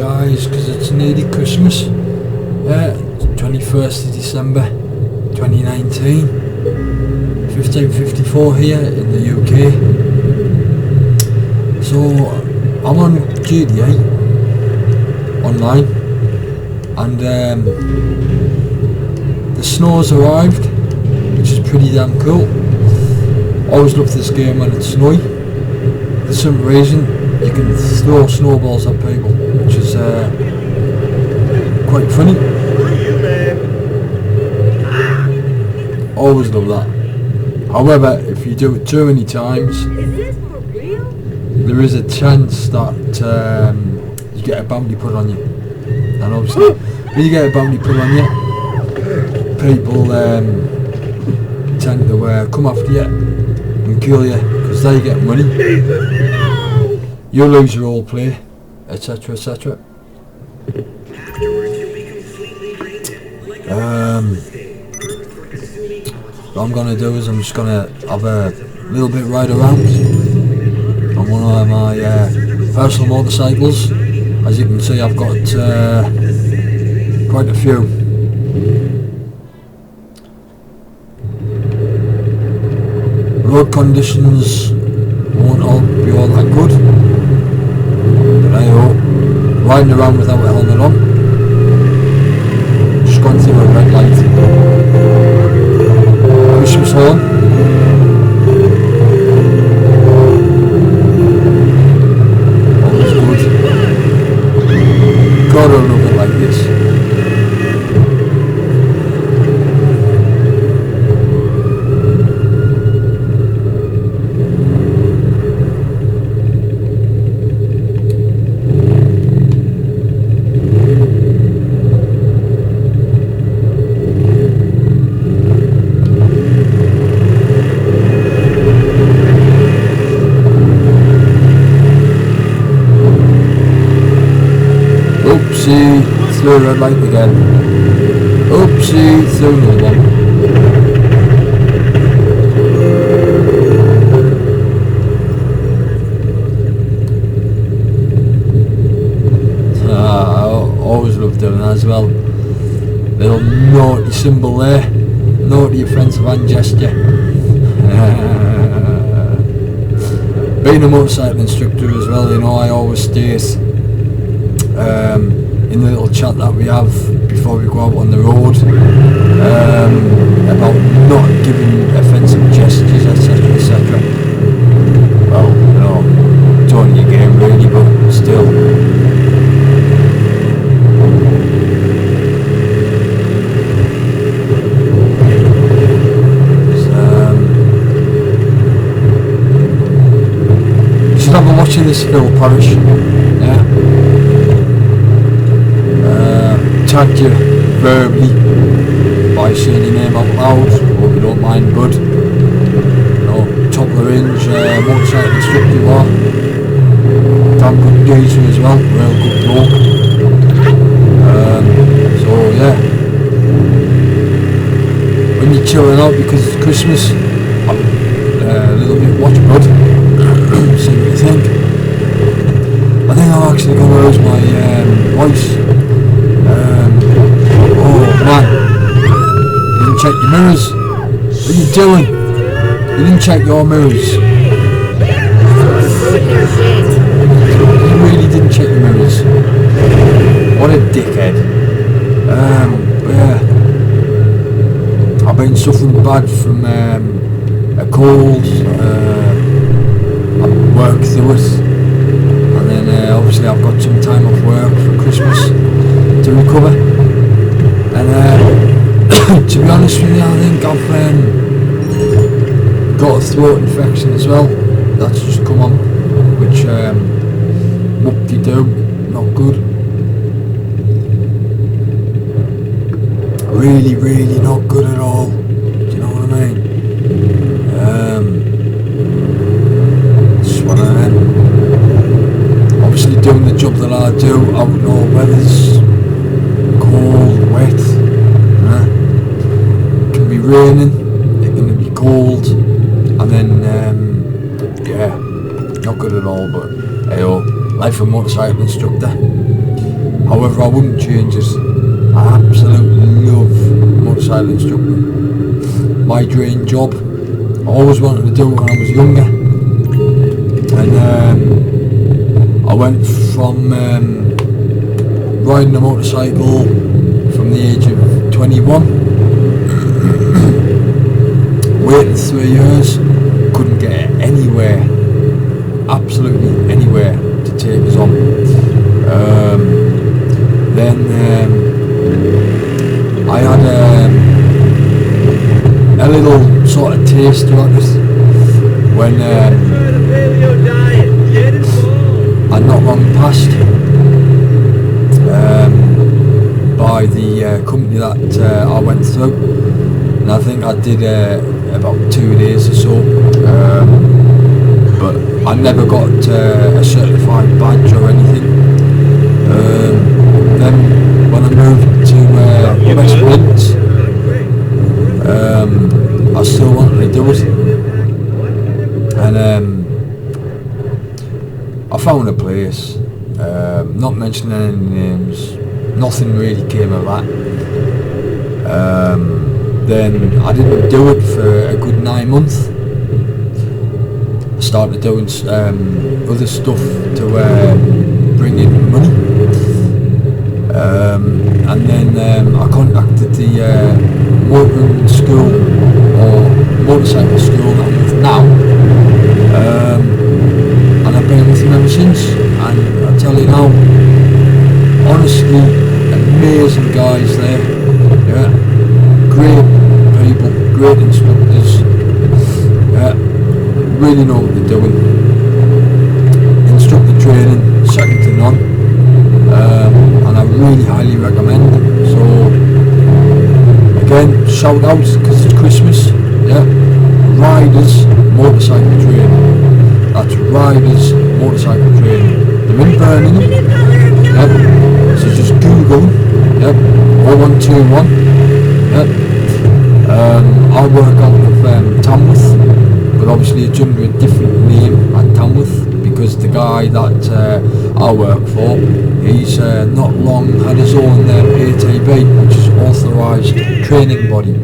guys, because it's nearly Christmas. 21st of December 2019, 15:54 here in the UK. So I'm on GTA online, and the snow's arrived, which is pretty damn cool. Always love this game when it's snowy. For some reason you can throw snowballs at people, which is quite funny. Always love that. However, if you do it too many times, there is a chance that you get a bounty put on you. And obviously, when you get a bounty put on you, people tend to come after you and kill you because they get money. You lose your whole play, etc, etc. What I'm gonna do is I'm just gonna have a little bit ride around on one of my personal motorcycles. As you can see, I've got quite a few. Road conditions won't all be all that good, but I hope. Riding around without a helmet on, just gone through a red light. Christmas horn. Always good. Gotta love it like this. Oopsie, through a red light again. Oopsie, through another one. I always love doing that as well. Little naughty symbol there. Naughty offensive hand gesture. Being a motorcycle instructor as well, you know, I always state in the little chat that we have before we go out on the road about not giving offensive gestures, etc, etc. Well, you know, it's only a game really, but still. You should have a watch of this Phil Parish, yeah. Tagged you verbally by saying your name out loud. Hope you don't mind, bud. You know, top of the range motorcycle instructor you are. Damn good geezer as well, real good bloke. So yeah, when you're chilling out because it's Christmas, have a little bit watch, bud. See what you think. I think I'm actually going to lose my voice. Oh man, you didn't check your mirrors. What are you doing? You didn't check your mirrors. You really didn't check your mirrors. What a dickhead. Yeah, I've been suffering bad from a cold. I worked through it, and then obviously I've got some time off work for Christmas to recover. And to be honest with you, I think I've got a throat infection as well. That's just come on, which whoop-de-doo, not good. Really, really not good at all. Do you know what I mean? Just one of them. Obviously doing the job that I do out in all weathers, cold, wet, it can be raining, it can be cold, and then yeah, not good at all. But hey, life of a motorcycle instructor. However, I wouldn't change it. I absolutely love motorcycle instructing. My dream job. I always wanted to do it when I was younger, and I went from riding a motorcycle from the age of 21, waited 3 years, couldn't get anywhere, absolutely anywhere to take us on. Then I had a little sort of taster of it when I not long passed by the company that I went through, and I think I did about 2 days or so, but I never got a certified badge or anything. Then when I moved to West Midlands, I still wanted to do it, and I found a place, not mentioning any names, nothing really came of that. Then I didn't do it for a good 9 months. I started doing other stuff to bring in money, and then I contacted the motoring school or motorcycle school that I'm with now, and I've been with them ever since. And I tell you now, honestly, amazing guys there, yeah, great people, great instructors, yeah, really know what they're doing. Instructor training, second to none, and I really highly recommend it. So again, shout out because it's Christmas, yeah, Riders Motorcycle Training. That's Riders Motorcycle Training. They're in Birmingham, yep. So just Google them, yep, 0121, yep. I work out of Tamworth, but obviously it's under a different name at Tamworth because the guy that I work for, he's not long had his own ATB, which is authorised training body.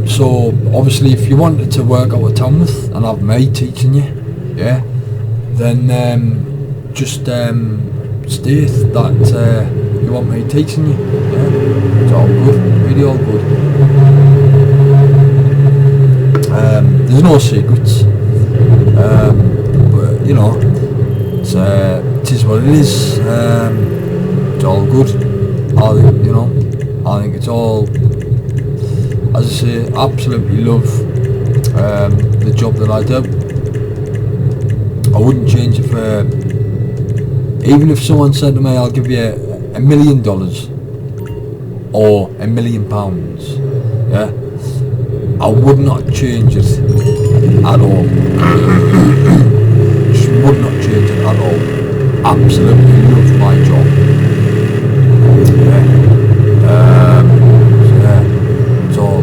So obviously if you wanted to work out of Tamworth and have me teaching you, yeah, then just state that you want me teaching you, yeah, it's all good, really all good. There's no secrets, but you know, it is what it is. It's all good. I think, you know, I think it's all, as I say, absolutely love the job that I do. I wouldn't change it for, even if someone said to me, I'll give you $1 million or £1 million, yeah, I would not change it at all. Just would not change it at all. Absolutely love my job. Yeah. So yeah, it's all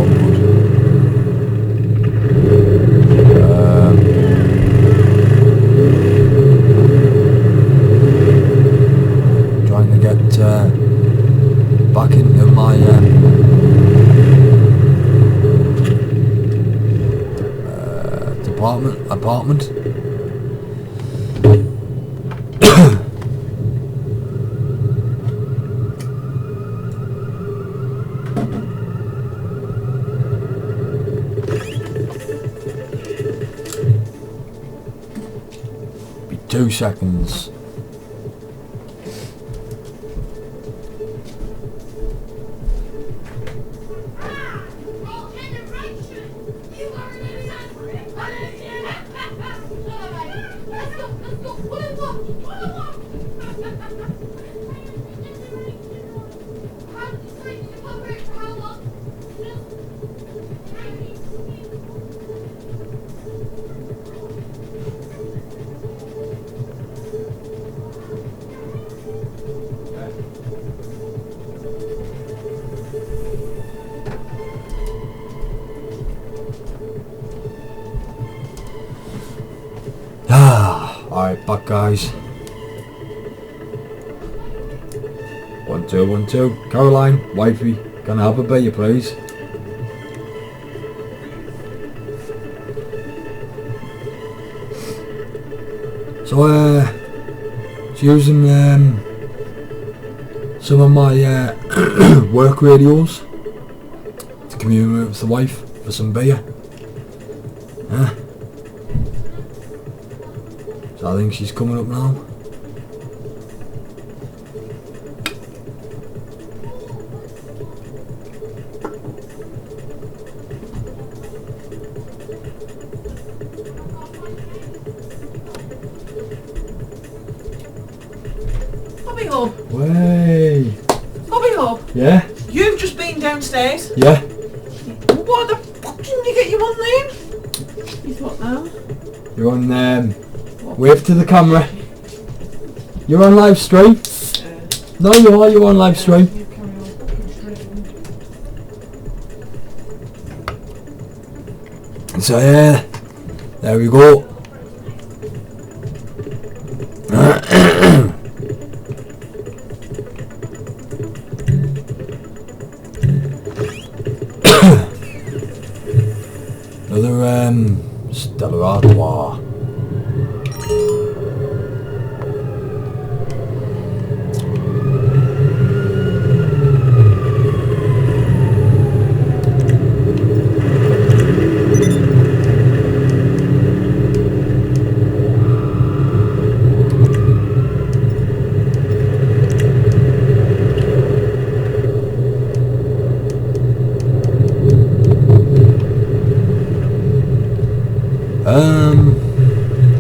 good. Trying to get back into my apartment. Be 2 seconds. Alright, back guys. 2, 1, 2. Caroline, wifey, can I have a beer, please? So, it's using some of my work radios to communicate with the wife for some beer. So I think she's coming up now. Hobby Hub. Way. Hobby Hub. Yeah. You've just been downstairs. Yeah. What the fuck didn't you get you on then? He's what now? You're on. Wave to the camera. You're on live stream. No, you are. You're on live stream. You carry on fucking So yeah, there we go. Another Stella Artois.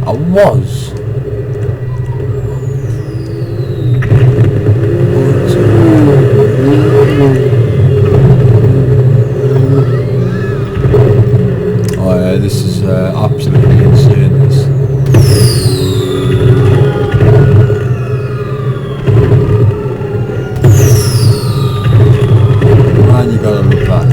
I was. Oh yeah, this is absolutely insane, this. Man, you gotta look back.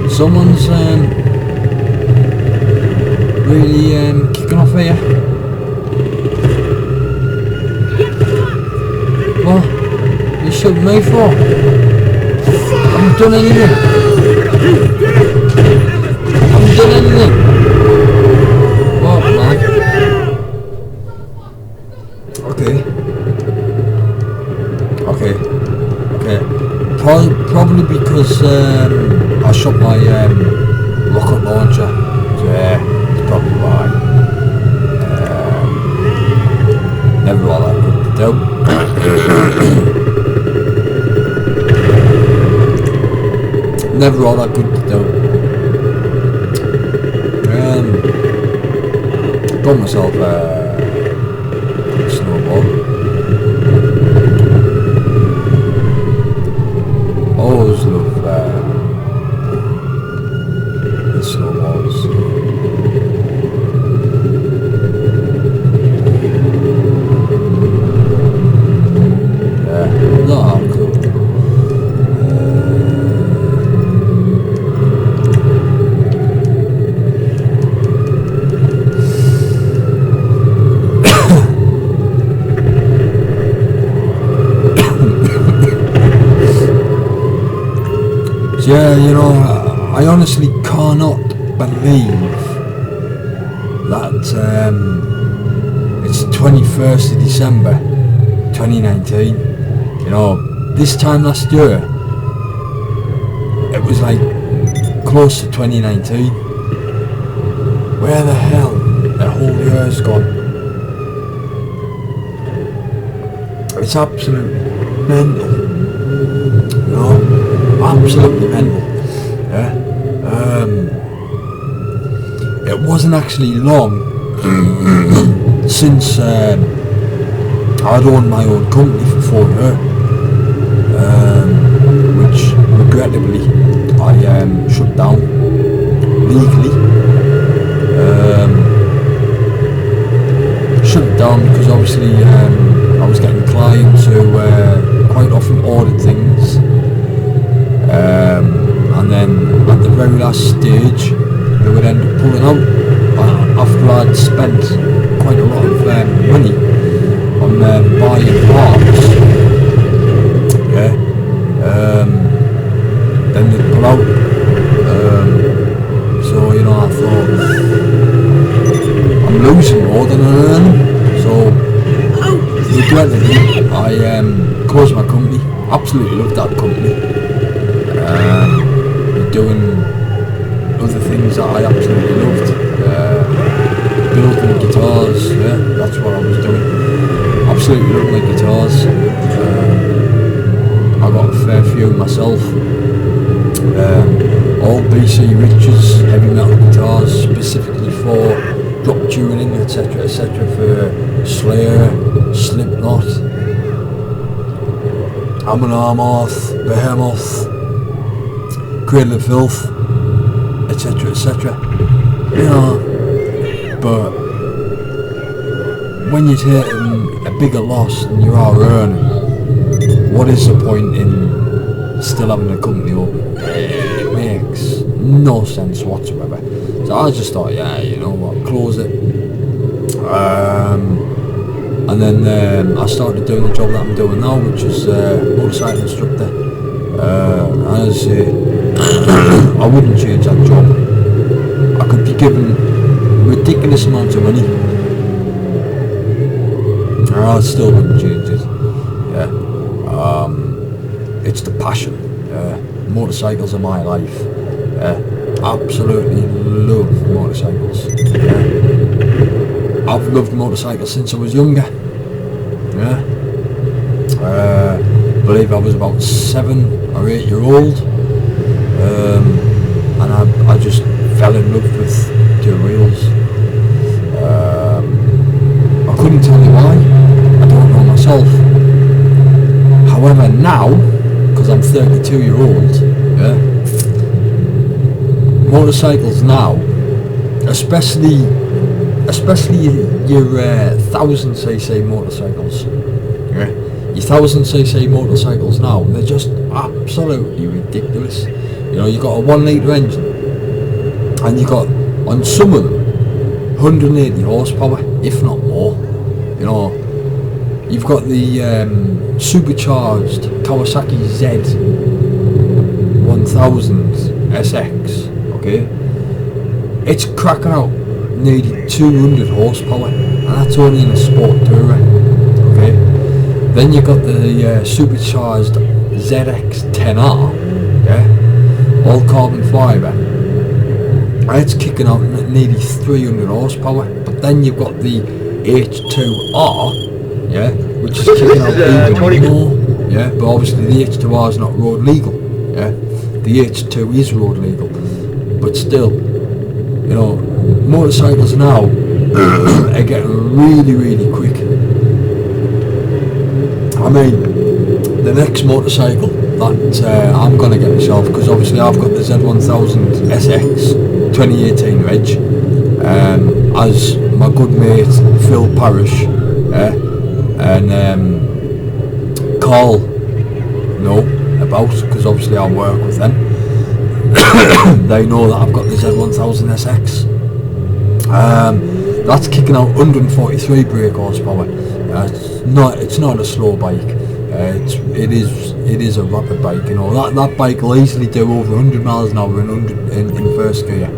Someone's really kicking off here. What? You shooting me for? I haven't done anything. I haven't done anything. What, man? Okay. Probably because I shot my rocket launcher. So yeah, that's probably why. Never all that good to do. Never all that good to do. Got myself a snowball. Always love the snowballs. Yeah, not cool. Yeah, you know, I honestly cannot believe that it's the 21st of December 2019. You know, this time last year it was like close to 2019. Where the hell the whole year's gone? It's absolutely mental. You know, absolutely mental. Yeah. It wasn't actually long since I'd owned my own company for 4 years, which regrettably I shut down. legally. Shut it down because obviously I was getting clients who quite often ordered things, and then at the very last stage they would end up pulling out after I'd spent quite a lot of money on buying parts. Yeah. Then they'd pull out. So you know, I thought I'm losing more than I'm earning. So regrettably, I closed my company. Absolutely loved that company. Doing other things that I absolutely loved. Building guitars, yeah, that's what I was doing. Absolutely loved my guitars. I got a fair few myself. All BC Riches heavy metal guitars, specifically for drop tuning, etc., etc., for Slayer, Slipknot, Amon Amarth, Behemoth, Cradle of Filth, etc., etc. You know, but when you're taking a bigger loss than you are earning, what is the point in still having a company open? It makes no sense whatsoever. So I just thought, yeah, you know what, close it. And then I started doing the job that I'm doing now, which is motorcycle instructor. As I say, I wouldn't change that job. I could be given ridiculous amounts of money, I still wouldn't change it. Yeah. It's the passion. Motorcycles are my life. Absolutely love motorcycles. I've loved motorcycles since I was younger. Yeah. I believe I was about 7 or 8 years old, and I just fell in love with two wheels. I couldn't tell you why. I don't know myself. However, now, because I'm 32 years old, yeah, motorcycles now, especially your 1000cc motorcycles, yeah, your 1000cc motorcycles now, they're just absolutely ridiculous. You know, you got a 1 litre engine, and you got, on some of them, 180 horsepower, if not more. You know, you've got the supercharged Kawasaki Z1000 SX, okay? It's cracking out nearly 200 horsepower, and that's only in a sport tourer, okay? Then you've got the supercharged ZX10R, yeah? All carbon fibre. It's kicking out nearly 300 horsepower, but then you've got the H2R, yeah, which is kicking out even more, yeah, but obviously the H2R is not road legal, yeah, the H2 is road legal, but still, you know, motorcycles now are getting really, really quick. I mean, the next motorcycle that I'm going to get myself, because obviously I've got the Z1000 SX 2018 reg, as my good mate Phil Parrish and Carl know about, because obviously I work with them. They know that I've got the Z1000 SX. That's kicking out 143 brake horsepower. It's not a slow bike. It is a rapid bike. You know, that bike will easily do over 100 miles an hour in first gear.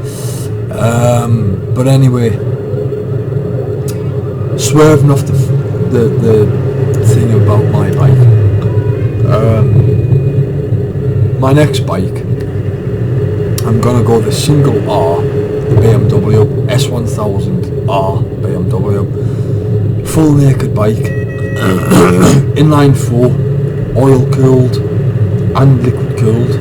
But anyway, swerving off the thing about my bike. My next bike, I'm gonna go the single R, the BMW S1000R BMW, full naked bike, inline 4, oil cooled and liquid cooled.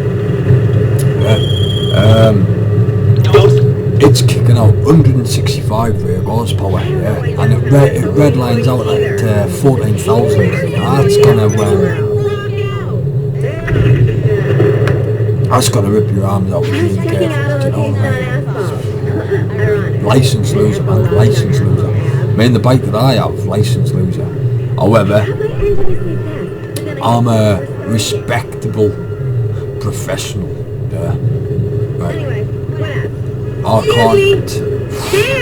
It's kicking out 165 brake horsepower, yeah, and it red lines out at 14,000. That's gonna That's got to rip your arms out. I was checking out a location on asphalt. Ironic. License loser, man, license loser. I mean, the bike that I have, license loser. However, I'm a respectable professional. Yeah. Right. Anyway, what else?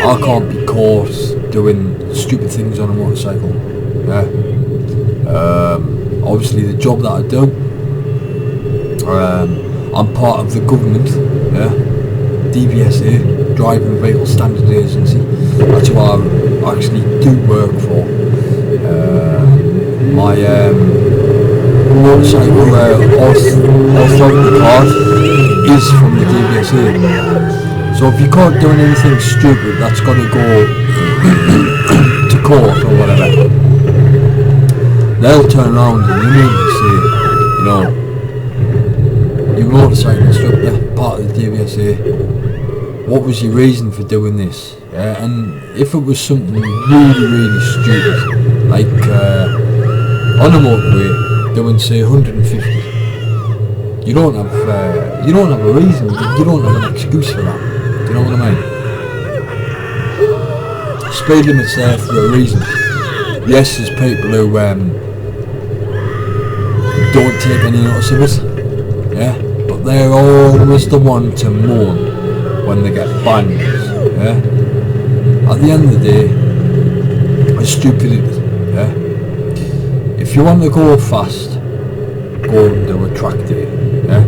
I can't be caught doing stupid things on a motorcycle. Yeah. Obviously, the job that I do, I'm part of the government. Yeah. DVSA, Driving Vehicle Standards Agency. That's who I actually do work for. My motorcycle authority card is from the DVSA. So if you're caught doing anything stupid, that's got to go to court or whatever. They'll turn around and immediately say, you know, your motorcycle instructor, part of the DVSA, what was your reason for doing this? Yeah, and if it was something really stupid, like on a motorway doing say 150, you don't have a reason, you don't have an excuse for that. Do you know what I mean? Speed limit's there for a reason. Yes, there's people who don't take any notice of it, yeah, but they're always the one to moan when they get banned. Yeah. At the end of the day, it's stupidity. Yeah. If you want to go fast, go and do a track day. Yeah.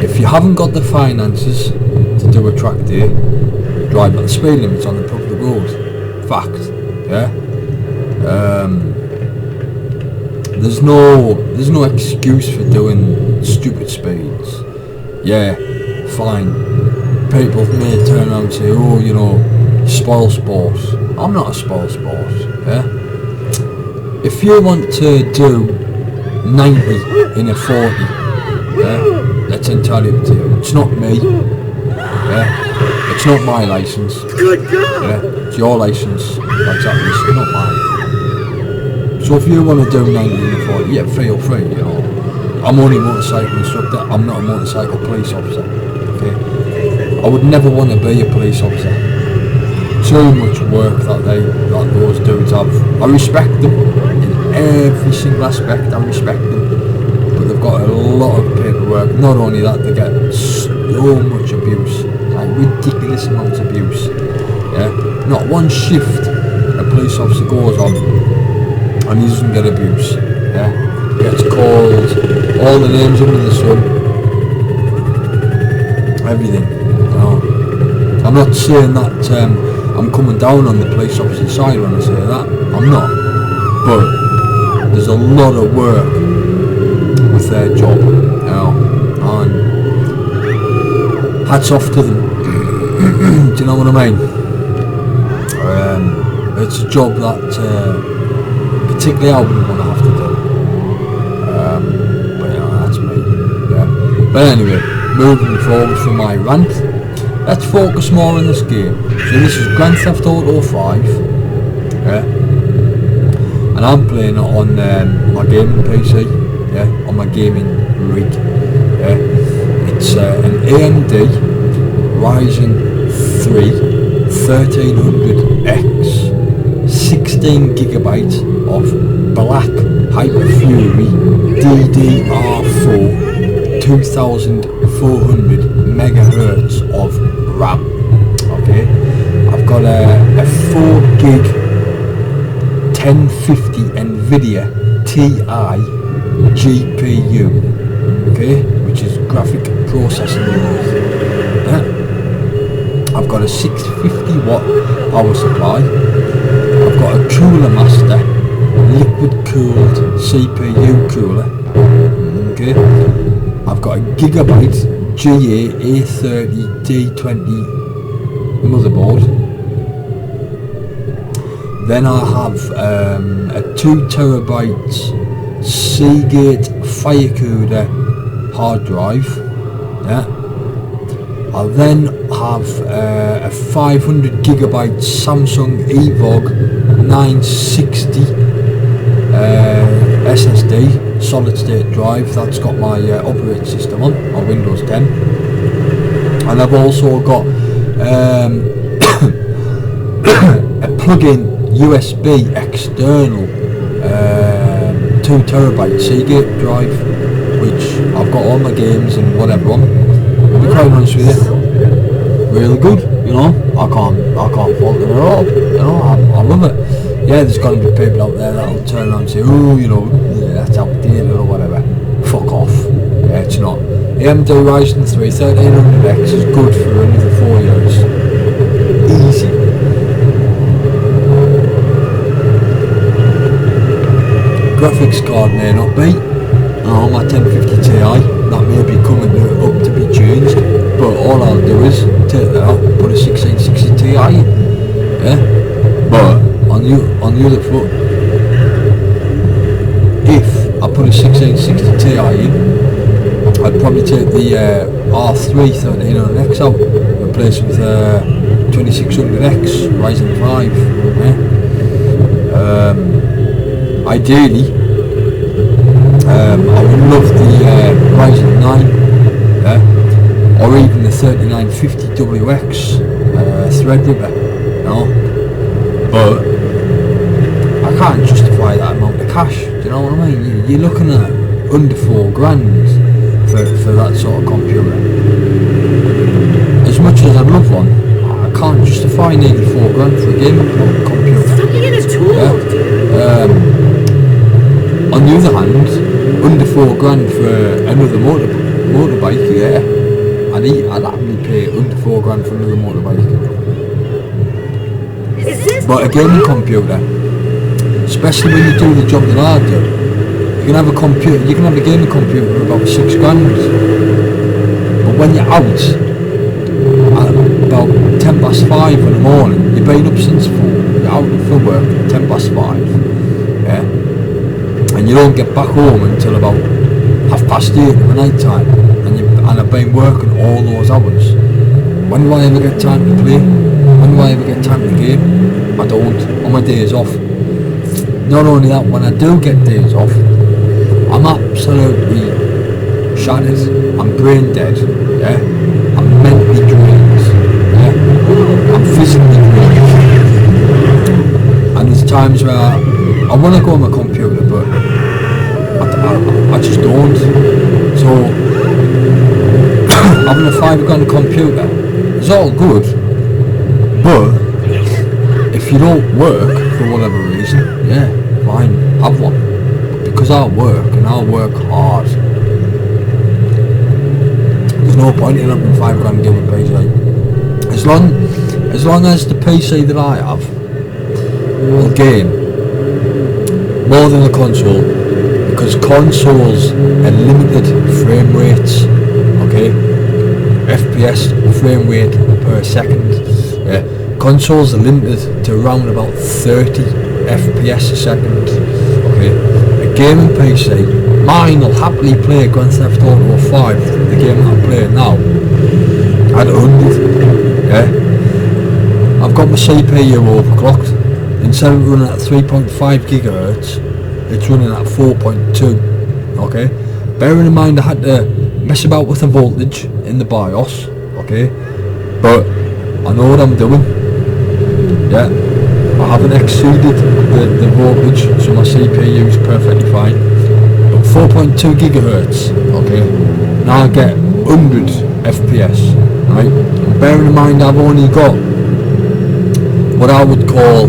If you haven't got the finances to do a track day, drive at the speed limits on the public road. Fact. Yeah. There's no excuse for doing stupid speeds. Yeah, fine. People may turn around and say, oh, you know, spoil sport. I'm not a spoil sport. Yeah. If you want to do 90 in a 40, yeah, that's entirely up to you. It's not me. Yeah. It's not my license. Yeah. It's your license. That's at least not mine. So if you want to do 90 in a 40, yeah, feel free, you know. I'm only a motorcycle instructor, I'm not a motorcycle police officer. Okay? I would never want to be a police officer. Too much work that those dudes have. I respect them in every single aspect, I respect them. But they've got a lot of paperwork. Not only that, they get so much abuse. Like ridiculous amounts of abuse. Yeah? Not one shift a police officer goes on and he doesn't get abuse. Yeah? He gets called all the names under the sun. Everything. You know? I'm not saying that I'm coming down on the police officer side when I say that. I'm not. But there's a lot of work with their job. You know? And hats off to them. Do you know what I mean? It's a job that particularly I wouldn't want to have to do. But you know, that's me. Yeah. But anyway, moving forward from my rant, let's focus more on this game. So this is Grand Theft Auto 5. Yeah. And I'm playing it on my gaming PC. Yeah. On my gaming rig. Yeah. It's an AMD Ryzen 3 1300X. 16 gigabytes of Black Hyper Fury DDR4 2400 megahertz of RAM. Okay, I've got a 4 gig 1050 Nvidia Ti GPU. Okay, which is graphic processing unit. Yeah. I've got a 650 watt power supply. I've got a Cooler Master liquid cooled CPU cooler. Okay. I've got a Gigabyte GA A30 D20 motherboard. Then I have a 2TB Seagate Firecooler hard drive. Yeah. I'll then have a 500 gigabyte Samsung Evoque 960 SSD solid state drive that's got my operating system on Windows 10, and I've also got a plug-in USB external 2TB Seagate drive, which I've got all my games and whatever on. To be quite honest with you, really good. You know, I can't fault it at all. You know, I love it. Yeah, there's got to be people out there that'll turn around and say, oh, you know, yeah, that's outdated or whatever. Fuck off. Yeah, it's not. AMD Ryzen 3 1300X is good for another 4 years. Easy. Graphics card may not be. My 1050 Ti, that may be coming up to be changed, but all I'll do is take that out, put a 1660 Ti in. Yeah? But on the other foot, if I put a 1660 Ti in, I'd probably take the R3 1300X out, replace it with a 2600X Ryzen 5. Yeah? Ideally, I would love the Ryzen 9, or even the 3950WX Threadripper, you know? But I can't justify that amount of cash, do you know what I mean? You're looking at under £4,000 for that sort of computer. As much as I'd love one, I can't justify nearly £4,000 for a gaming computer. Stop being his tool, Yeah? On the other hand, under £4,000 for another motorbike, yeah, I'd happily pay under £4,000 for another motorbike. Is this But a gaming computer, especially when you do the job that I do, you can have a gaming computer for about £6,000. But when you're out at about 5:10 in the morning, you've been up since 4, you're out for work at 5:10, yeah, and you don't get back home until about 8:30 in the night time, and I've been working all those hours. When do I ever get time to play? When do I ever get time to game? I don't, on my days off. Not only that, when I do get days off, I'm absolutely shattered. I'm brain dead, yeah? I'm mentally drained, yeah? I'm physically drained. And there's times where I want to go on my computer, but I just don't. So having a £5,000 computer is all good, but if you don't work for whatever reason, yeah, fine, have one. But because I work and I work hard, there's no point in having £5,000 gaming PC. As long as the PC that I have will game more than the console, because consoles are limited frame rates, okay? FPS, frame rate per second. Yeah. Consoles are limited to around about 30 FPS a second. Okay. A gaming PC, mine will happily play Grand Theft Auto 5, the game that I'm playing now, at 100. Yeah. I've got my CPU overclocked. Instead of running at 3.5 gigahertz, it's running at 4.2. Okay. Bearing in mind I had to mess about with the voltage in the BIOS, okay, but I know what I'm doing. Yeah, I haven't exceeded the voltage, so my CPU is perfectly fine. But 4.2 gigahertz, okay, now I get 100 FPS, right? And bearing in mind I've only got what I would call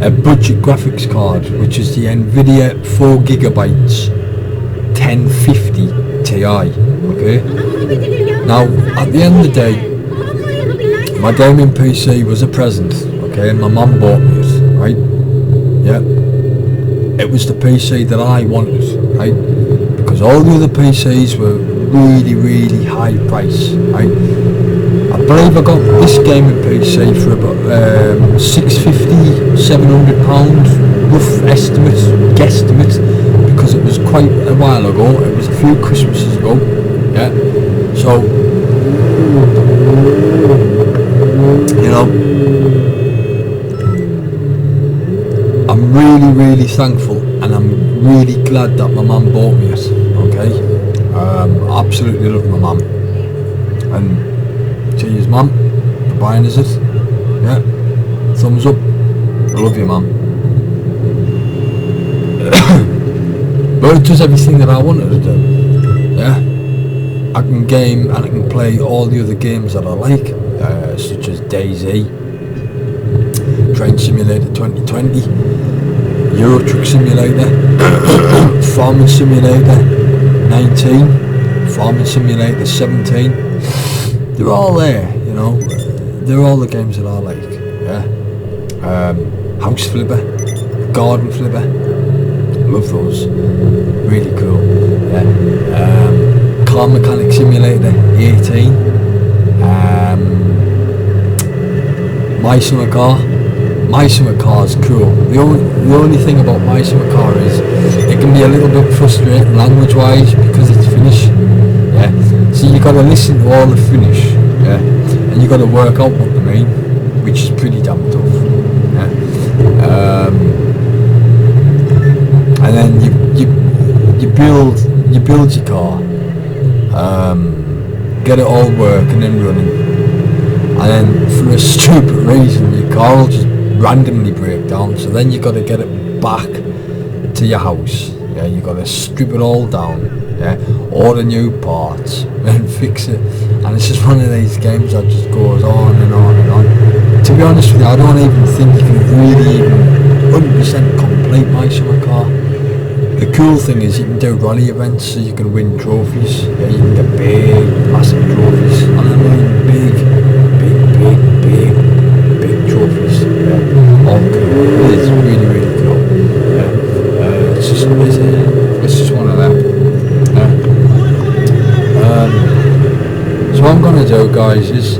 a budget graphics card, which is the Nvidia 4GB 1050 Ti, okay? Now, at the end of the day, my gaming PC was a present, okay, and my mum bought me it, right? Yeah. It was the PC that I wanted, right? Because all the other PCs were really, really high price, right? I believe I got this gaming PC for about £650, £700, rough estimate, guesstimate, because it was quite a while ago. It was a few Christmases ago, yeah. So, you know, I'm I'm really, really thankful, and I'm really glad that my mum bought me it. Okay, I absolutely love my mum, and cheers, mum, for buying us it. Yeah, thumbs up. I love you, mum. But it does everything that I wanted to do. Yeah, I can game and I can play all the other games that I like, such as DayZ, Train Simulator 2020, Euro Truck Simulator, Farming Simulator 19, Farming Simulator 17. They're all there, you know. They're all the games that I like. Yeah, House Flipper, Garden Flipper, love those. Really cool. Yeah. Car Mechanic Simulator 18. My Summer Car. My Summer Car is cool. The only thing about My Summer Car is it can be a little bit frustrating language wise because it's Finnish. Yeah. So you gotta listen to all the Finnish. Yeah. And you gotta work out what they mean, which is pretty damn tough. Yeah. And then you build your car, get it all working and running, and then for a stupid reason your car will just randomly break down. So then you got to get it back to your house. Yeah, you got to strip it all down. Yeah, order new parts and fix it. And it's just one of these games that just goes on and on and on. To be honest with you, I don't even think you can really even 100% complete My Summer Car. The cool thing is you can do rally events, so you can win trophies. Yeah, you can get big, massive trophies. And I mean big trophies. Yeah, all cool. It's really, really cool. Yeah, it's just one of them. Yeah. So what I'm gonna do, guys, is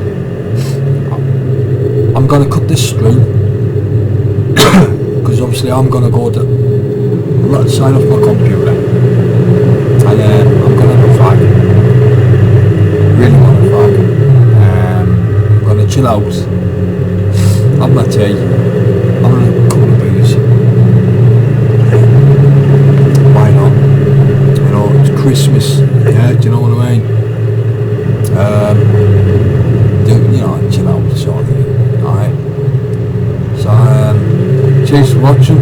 I'm gonna cut this stream because obviously I'm gonna go to sign off my computer, and I'm gonna have a fag. Really want a fag. I'm gonna chill out, have my tea, have a couple of beers. Why not? You know, it's Christmas. Yeah, do you know what I mean? You know, chill out sort of thing. Alright. So cheers for watching.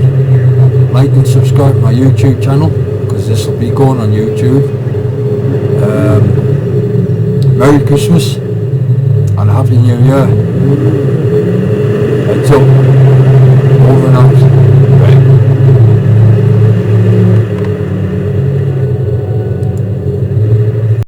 Like and subscribe to my YouTube channel, because this will be going on YouTube. Merry Christmas and Happy New Year. Heads up.